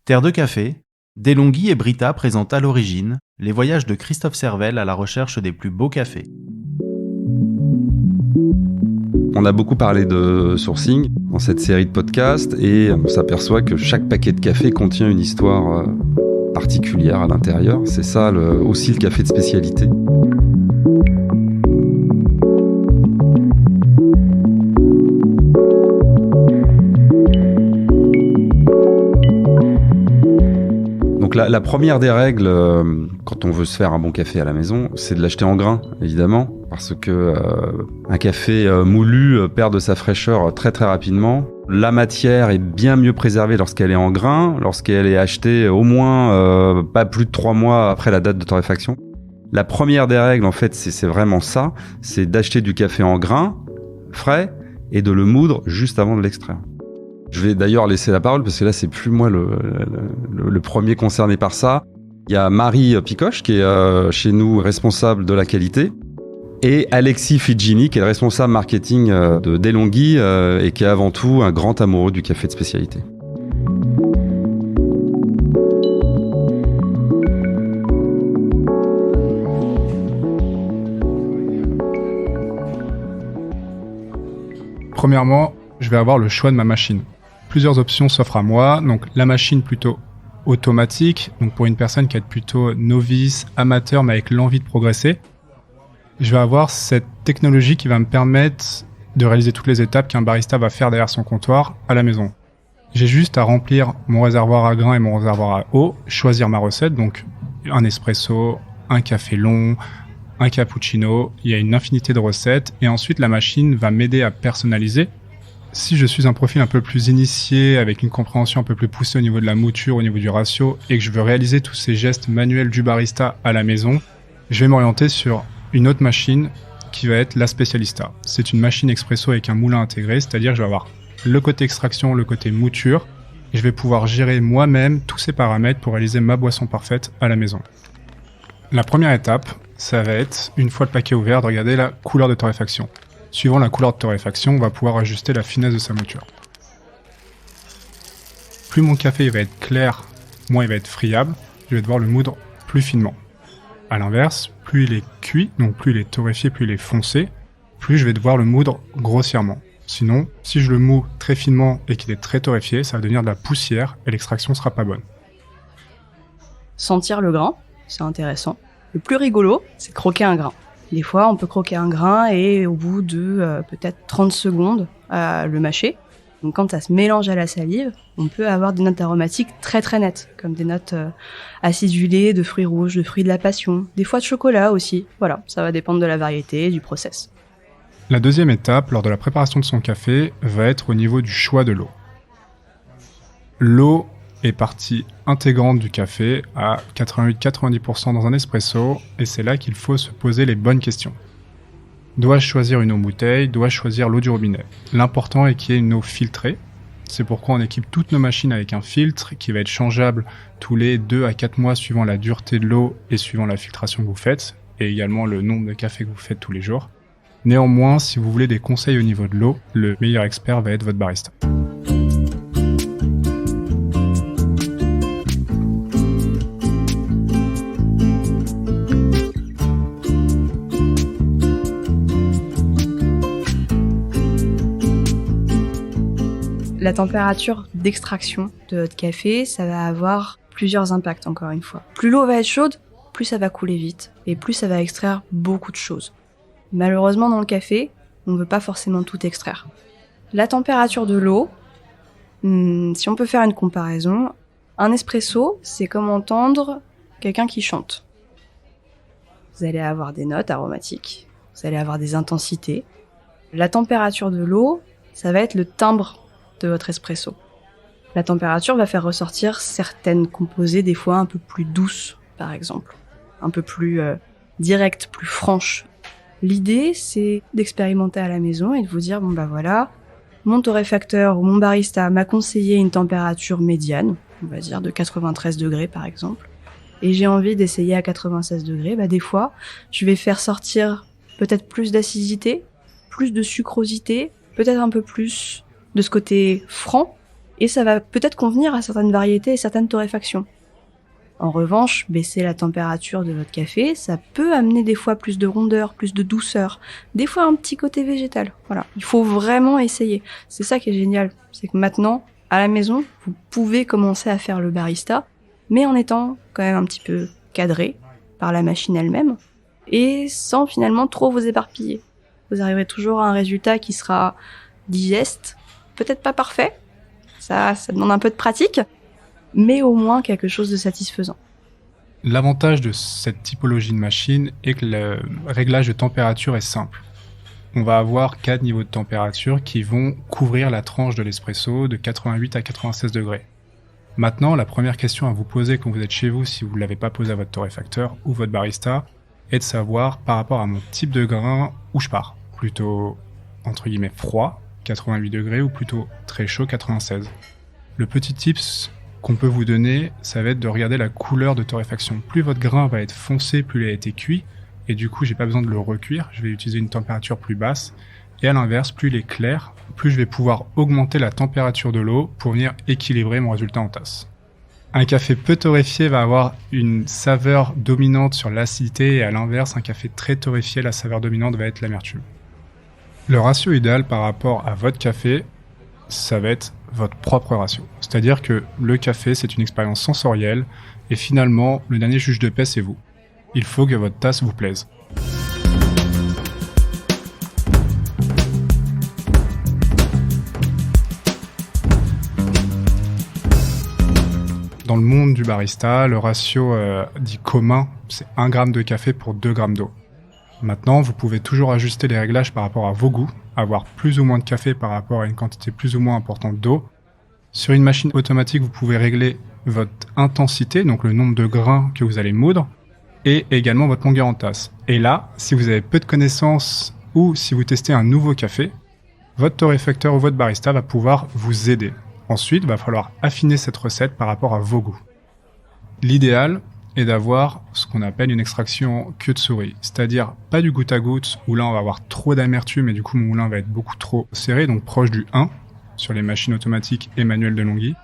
Terre de café, DeLonghi et Brita présentent à l'origine les voyages de Christophe Servel à la recherche des plus beaux cafés. On a beaucoup parlé de sourcing dans cette série de podcasts et on s'aperçoit que chaque paquet de café contient une histoire particulière à l'intérieur. C'est ça aussi le café de spécialité. Donc la première des règles, quand on veut se faire un bon café à la maison, c'est de l'acheter en grains, évidemment, parce que un café moulu perd de sa fraîcheur très très rapidement. La matière est bien mieux préservée lorsqu'elle est en grains, lorsqu'elle est achetée au moins pas plus de 3 mois après la date de torréfaction. La première des règles, en fait, c'est vraiment ça, c'est d'acheter du café en grains, frais, et de le moudre juste avant de l'extraire. Je vais d'ailleurs laisser la parole parce que là, c'est plus moi le premier concerné par ça. Il y a Marie Picoche qui est chez nous responsable de la qualité et Alexis Figini qui est le responsable marketing de DeLonghi et qui est avant tout un grand amoureux du café de spécialité. Premièrement, je vais avoir le choix de ma machine. Plusieurs options s'offrent à moi, donc la machine plutôt automatique, donc pour une personne qui est plutôt novice, amateur, mais avec l'envie de progresser. Je vais avoir cette technologie qui va me permettre de réaliser toutes les étapes qu'un barista va faire derrière son comptoir à la maison. J'ai juste à remplir mon réservoir à grains et mon réservoir à eau, choisir ma recette, donc un espresso, un café long, un cappuccino, il y a une infinité de recettes, et ensuite la machine va m'aider à personnaliser. Si je suis un profil un peu plus initié, avec une compréhension un peu plus poussée au niveau de la mouture, au niveau du ratio, et que je veux réaliser tous ces gestes manuels du barista à la maison, je vais m'orienter sur une autre machine qui va être la Specialista. C'est une machine expresso avec un moulin intégré, c'est-à-dire que je vais avoir le côté extraction, le côté mouture, et je vais pouvoir gérer moi-même tous ces paramètres pour réaliser ma boisson parfaite à la maison. La première étape, ça va être, une fois le paquet ouvert, de regarder la couleur de torréfaction. Suivant la couleur de torréfaction, on va pouvoir ajuster la finesse de sa mouture. Plus mon café va être clair, moins il va être friable, je vais devoir le moudre plus finement. A l'inverse, plus il est cuit, donc plus il est torréfié, plus il est foncé, plus je vais devoir le moudre grossièrement. Sinon, si je le moue très finement et qu'il est très torréfié, ça va devenir de la poussière et l'extraction sera pas bonne. Sentir le grain, c'est intéressant. Le plus rigolo, c'est de croquer un grain. Des fois, on peut croquer un grain et au bout de peut-être 30 secondes, le mâcher. Donc quand ça se mélange à la salive, on peut avoir des notes aromatiques très très nettes, comme des notes acidulées, de fruits rouges, de fruits de la passion, des fois de chocolat aussi. Voilà, ça va dépendre de la variété et du process. La deuxième étape, lors de la préparation de son café, va être au niveau du choix de l'eau. L'eau est partie intégrante du café à 88-90% dans un espresso, et c'est là qu'il faut se poser les bonnes questions. Dois-je choisir une eau bouteille? Dois-je choisir l'eau du robinet? L'important est qu'il y ait une eau filtrée. C'est pourquoi on équipe toutes nos machines avec un filtre qui va être changeable tous les 2 à 4 mois suivant la dureté de l'eau et suivant la filtration que vous faites, et également le nombre de cafés que vous faites tous les jours. Néanmoins, si vous voulez des conseils au niveau de l'eau, le meilleur expert va être votre barista. La température d'extraction de votre café, ça va avoir plusieurs impacts encore une fois. Plus l'eau va être chaude, plus ça va couler vite et plus ça va extraire beaucoup de choses. Malheureusement dans le café, on ne veut pas forcément tout extraire. La température de l'eau, si on peut faire une comparaison, un espresso, c'est comme entendre quelqu'un qui chante. Vous allez avoir des notes aromatiques, vous allez avoir des intensités. La température de l'eau, ça va être le timbre de votre espresso. La température va faire ressortir certaines composées, des fois un peu plus douces, par exemple. Un peu plus directes, plus franches. L'idée, c'est d'expérimenter à la maison et de vous dire, bon bah voilà, mon torréfacteur ou mon barista m'a conseillé une température médiane, on va dire de 93 degrés par exemple, et j'ai envie d'essayer à 96 degrés, bah des fois, je vais faire sortir peut-être plus d'acidité, plus de sucrosité, peut-être un peu plus de ce côté franc, Et ça va peut-être convenir à certaines variétés et certaines torréfactions. En revanche, baisser la température de votre café, ça peut amener des fois plus de rondeur, plus de douceur, des fois un petit côté végétal. Voilà, il faut vraiment essayer. C'est ça qui est génial, c'est que maintenant, à la maison, vous pouvez commencer à faire le barista, mais en étant quand même un petit peu cadré par la machine elle-même, et sans finalement trop vous éparpiller. Vous arriverez toujours à un résultat qui sera digeste, peut-être pas parfait, ça demande un peu de pratique, mais au moins quelque chose de satisfaisant. L'avantage de cette typologie de machine est que le réglage de température est simple. On va avoir 4 niveaux de température qui vont couvrir la tranche de l'espresso de 88 à 96 degrés. Maintenant, la première question à vous poser quand vous êtes chez vous, si vous ne l'avez pas posé à votre torréfacteur ou votre barista, est de savoir par rapport à mon type de grain où je pars. Plutôt, entre guillemets, froid, 88 degrés, ou plutôt très chaud, 96. Le petit tips qu'on peut vous donner, ça va être de regarder la couleur de torréfaction. Plus votre grain va être foncé, plus il a été cuit, et du coup j'ai pas besoin de le recuire, je vais utiliser une température plus basse, et à l'inverse, plus il est clair, plus je vais pouvoir augmenter la température de l'eau pour venir équilibrer mon résultat en tasse. Un café peu torréfié va avoir une saveur dominante sur l'acidité, et à l'inverse, un café très torréfié, la saveur dominante va être l'amertume. Le ratio idéal par rapport à votre café, ça va être votre propre ratio. C'est-à-dire que le café, c'est une expérience sensorielle, et finalement, le dernier juge de paix, c'est vous. Il faut que votre tasse vous plaise. Dans le monde du barista, le ratio dit commun, c'est 1 gramme de café pour 2 grammes d'eau. Maintenant, vous pouvez toujours ajuster les réglages par rapport à vos goûts, avoir plus ou moins de café par rapport à une quantité plus ou moins importante d'eau. Sur une machine automatique, vous pouvez régler votre intensité, donc le nombre de grains que vous allez moudre, et également votre longueur en tasse. Et là, si vous avez peu de connaissances ou si vous testez un nouveau café, votre torréfacteur ou votre barista va pouvoir vous aider. Ensuite, il va falloir affiner cette recette par rapport à vos goûts. L'idéal est d'avoir ce qu'on appelle une extraction queue de souris, c'est-à-dire pas du goutte à goutte où là on va avoir trop d'amertume et du coup mon moulin va être beaucoup trop serré, donc proche du 1 sur les machines automatiques et manuelles de Longhi.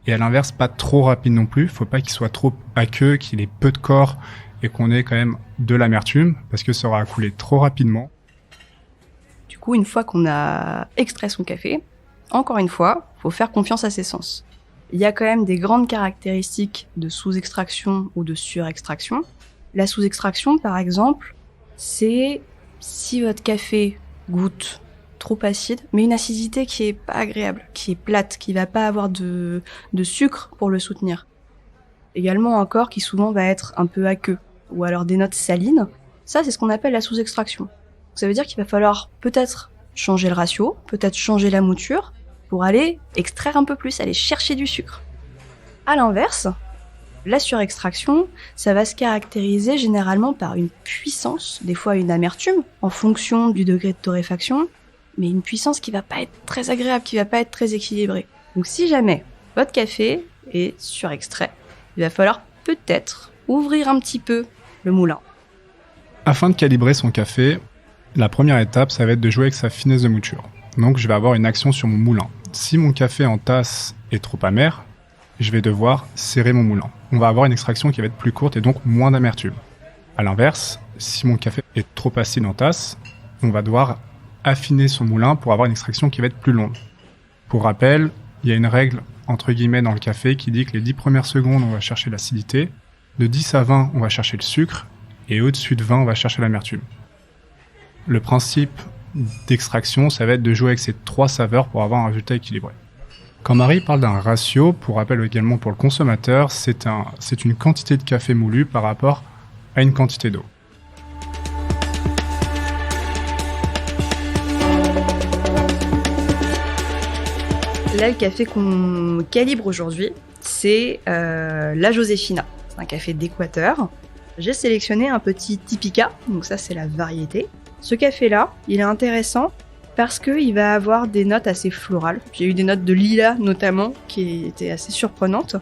Et à l'inverse, pas trop rapide non plus, faut pas qu'il soit trop aqueux, qu'il ait peu de corps et qu'on ait quand même de l'amertume parce que ça aura coulé trop rapidement. Du coup, une fois qu'on a extrait son café, encore une fois, faut faire confiance à ses sens. Il y a quand même des grandes caractéristiques de sous-extraction ou de surextraction. La sous-extraction, par exemple, c'est si votre café goûte trop acide, mais une acidité qui est pas agréable, qui est plate, qui va pas avoir de sucre pour le soutenir. Également encore, qui souvent va être un peu aqueux, ou alors des notes salines. Ça, c'est ce qu'on appelle la sous-extraction. Ça veut dire qu'il va falloir peut-être changer le ratio, peut-être changer la mouture, pour aller extraire un peu plus, aller chercher du sucre. À l'inverse, la surextraction, ça va se caractériser généralement par une puissance, des fois une amertume, en fonction du degré de torréfaction, mais une puissance qui va pas être très agréable, qui va pas être très équilibrée. Donc si jamais votre café est surextrait, il va falloir peut-être ouvrir un petit peu le moulin. Afin de calibrer son café, la première étape, ça va être de jouer avec sa finesse de mouture. Donc je vais avoir une action sur mon moulin. Si mon café en tasse est trop amer, je vais devoir serrer mon moulin. On va avoir une extraction qui va être plus courte et donc moins d'amertume. A l'inverse, si mon café est trop acide en tasse, on va devoir affiner son moulin pour avoir une extraction qui va être plus longue. Pour rappel, il y a une règle entre guillemets dans le café qui dit que les 10 premières secondes, on va chercher l'acidité, de 10 à 20, on va chercher le sucre, et au-dessus de 20, on va chercher l'amertume. Le principe d'extraction, ça va être de jouer avec ces 3 saveurs pour avoir un résultat équilibré. Quand Marie parle d'un ratio, pour rappel également pour le consommateur, c'est une quantité de café moulu par rapport à une quantité d'eau. Là, le café qu'on calibre aujourd'hui, c'est la Josefina. C'est un café d'Équateur. J'ai sélectionné un petit Typica, donc ça c'est la variété. Ce café-là, il est intéressant parce qu'il va avoir des notes assez florales. J'ai eu des notes de lilas notamment, qui étaient assez surprenantes,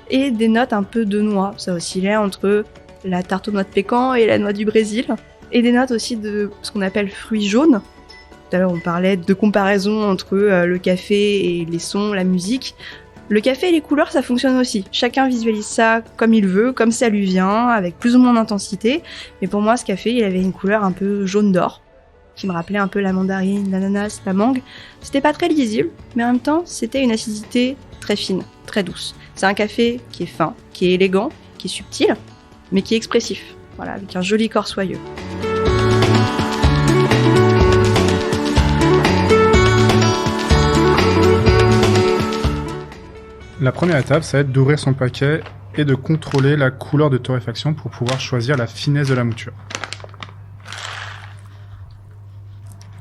et des notes un peu de noix. Ça oscillait entre la tarte aux noix de pécan et la noix du Brésil, et des notes aussi de ce qu'on appelle fruits jaunes. Tout à l'heure, on parlait de comparaison entre le café et les sons, la musique. Le café et les couleurs, ça fonctionne aussi. Chacun visualise ça comme il veut, comme ça lui vient, avec plus ou moins d'intensité. Mais pour moi, ce café, il avait une couleur un peu jaune d'or, qui me rappelait un peu la mandarine, l'ananas, la mangue. C'était pas très lisible, mais en même temps, c'était une acidité très fine, très douce. C'est un café qui est fin, qui est élégant, qui est subtil, mais qui est expressif. Voilà, avec un joli corps soyeux. La première étape, ça va être d'ouvrir son paquet et de contrôler la couleur de torréfaction pour pouvoir choisir la finesse de la mouture.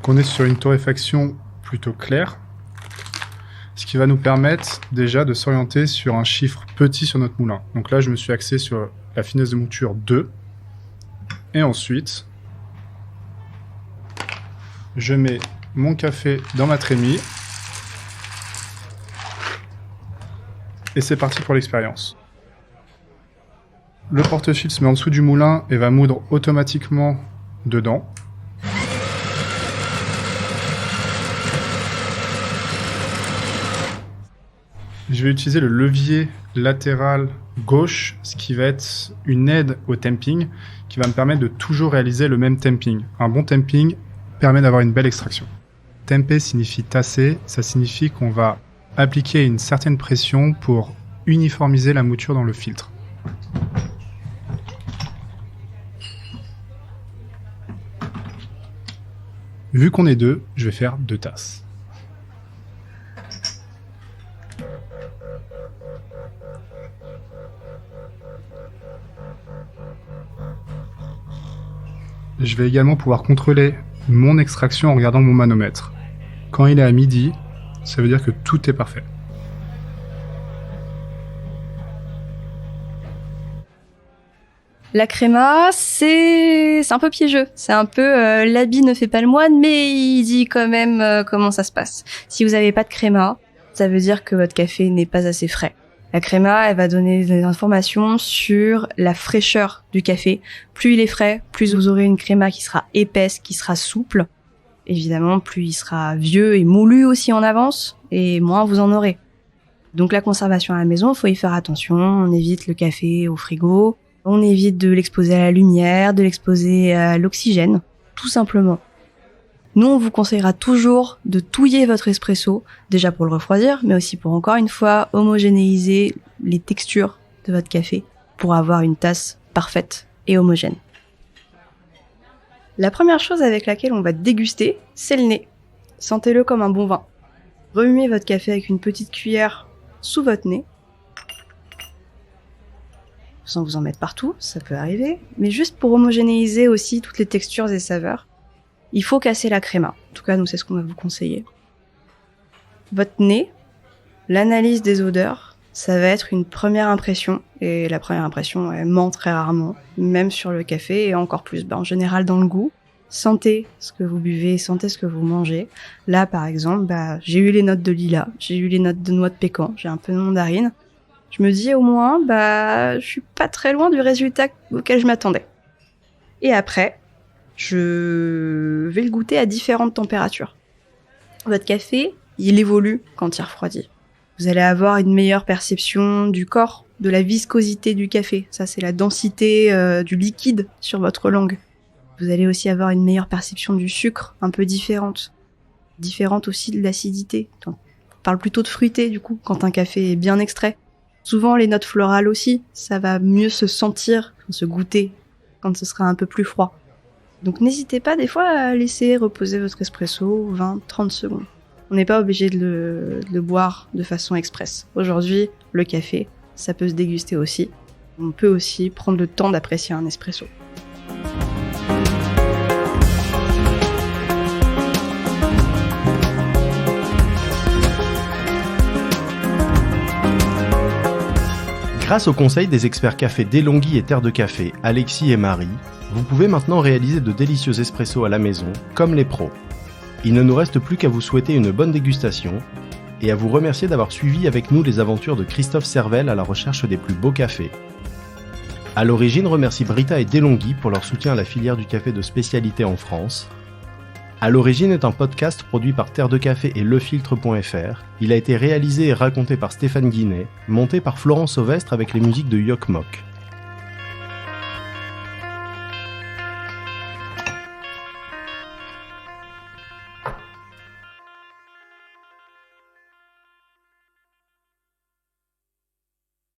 On est sur une torréfaction plutôt claire, ce qui va nous permettre déjà de s'orienter sur un chiffre petit sur notre moulin. Donc là, je me suis axé sur la finesse de mouture 2. Et ensuite, je mets mon café dans ma trémie. Et c'est parti pour l'expérience. Le porte-fil se met en dessous du moulin et va moudre automatiquement dedans. Je vais utiliser le levier latéral gauche, ce qui va être une aide au temping, qui va me permettre de toujours réaliser le même temping. Un bon temping permet d'avoir une belle extraction. Temper signifie tasser, ça signifie qu'on va appliquer une certaine pression pour uniformiser la mouture dans le filtre. Vu qu'on est 2, je vais faire 2 tasses. Je vais également pouvoir contrôler mon extraction en regardant mon manomètre. Quand il est à midi, ça veut dire que tout est parfait. La créma, c'est un peu piégeux. C'est un peu l'habit ne fait pas le moine, mais il dit quand même comment ça se passe. Si vous n'avez pas de créma, ça veut dire que votre café n'est pas assez frais. La créma, elle va donner des informations sur la fraîcheur du café. Plus il est frais, plus vous aurez une créma qui sera épaisse, qui sera souple. Évidemment, plus il sera vieux et moulu aussi en avance, et moins vous en aurez. Donc la conservation à la maison, il faut y faire attention. On évite le café au frigo. On évite de l'exposer à la lumière, de l'exposer à l'oxygène, tout simplement. Nous, on vous conseillera toujours de touiller votre espresso, déjà pour le refroidir, mais aussi pour, encore une fois, homogénéiser les textures de votre café pour avoir une tasse parfaite et homogène. La première chose avec laquelle on va déguster, c'est le nez. Sentez-le comme un bon vin. Remuez votre café avec une petite cuillère sous votre nez. Sans vous en mettre partout, ça peut arriver, mais juste pour homogénéiser aussi toutes les textures et saveurs, il faut casser la créma. En tout cas, nous, c'est ce qu'on va vous conseiller. Votre nez, l'analyse des odeurs, ça va être une première impression, et la première impression, elle ment très rarement, même sur le café, et encore plus, en général dans le goût. Sentez ce que vous buvez, sentez ce que vous mangez. Là, par exemple, j'ai eu les notes de lilas, j'ai eu les notes de noix de pécan, j'ai un peu de mandarine. Je me dis au moins, je suis pas très loin du résultat auquel je m'attendais. Et après, je vais le goûter à différentes températures. Votre café, il évolue quand il refroidit. Vous allez avoir une meilleure perception du corps, de la viscosité du café. Ça, c'est la densité du liquide sur votre langue. Vous allez aussi avoir une meilleure perception du sucre, un peu différente. Différente aussi de l'acidité. On parle plutôt de fruité, du coup, quand un café est bien extrait. Souvent, les notes florales aussi, ça va mieux se sentir, se goûter, quand ce sera un peu plus froid. Donc n'hésitez pas des fois à laisser reposer votre espresso 20-30 secondes. On n'est pas obligé de le boire de façon express. Aujourd'hui, le café, ça peut se déguster aussi. On peut aussi prendre le temps d'apprécier un espresso. Grâce aux conseils des experts café Delonghi et Terre de Café, Alexis et Marie, vous pouvez maintenant réaliser de délicieux espressos à la maison, comme les pros. Il ne nous reste plus qu'à vous souhaiter une bonne dégustation et à vous remercier d'avoir suivi avec nous les aventures de Christophe Servel à la recherche des plus beaux cafés. À l'origine, remercie Brita et Delonghi pour leur soutien à la filière du café de spécialité en France. À l'origine est un podcast produit par Terre de Café et lefiltre.fr. Il a été réalisé et raconté par Stéphane Guinet, monté par Florent Sauvestre avec les musiques de Yok Mok.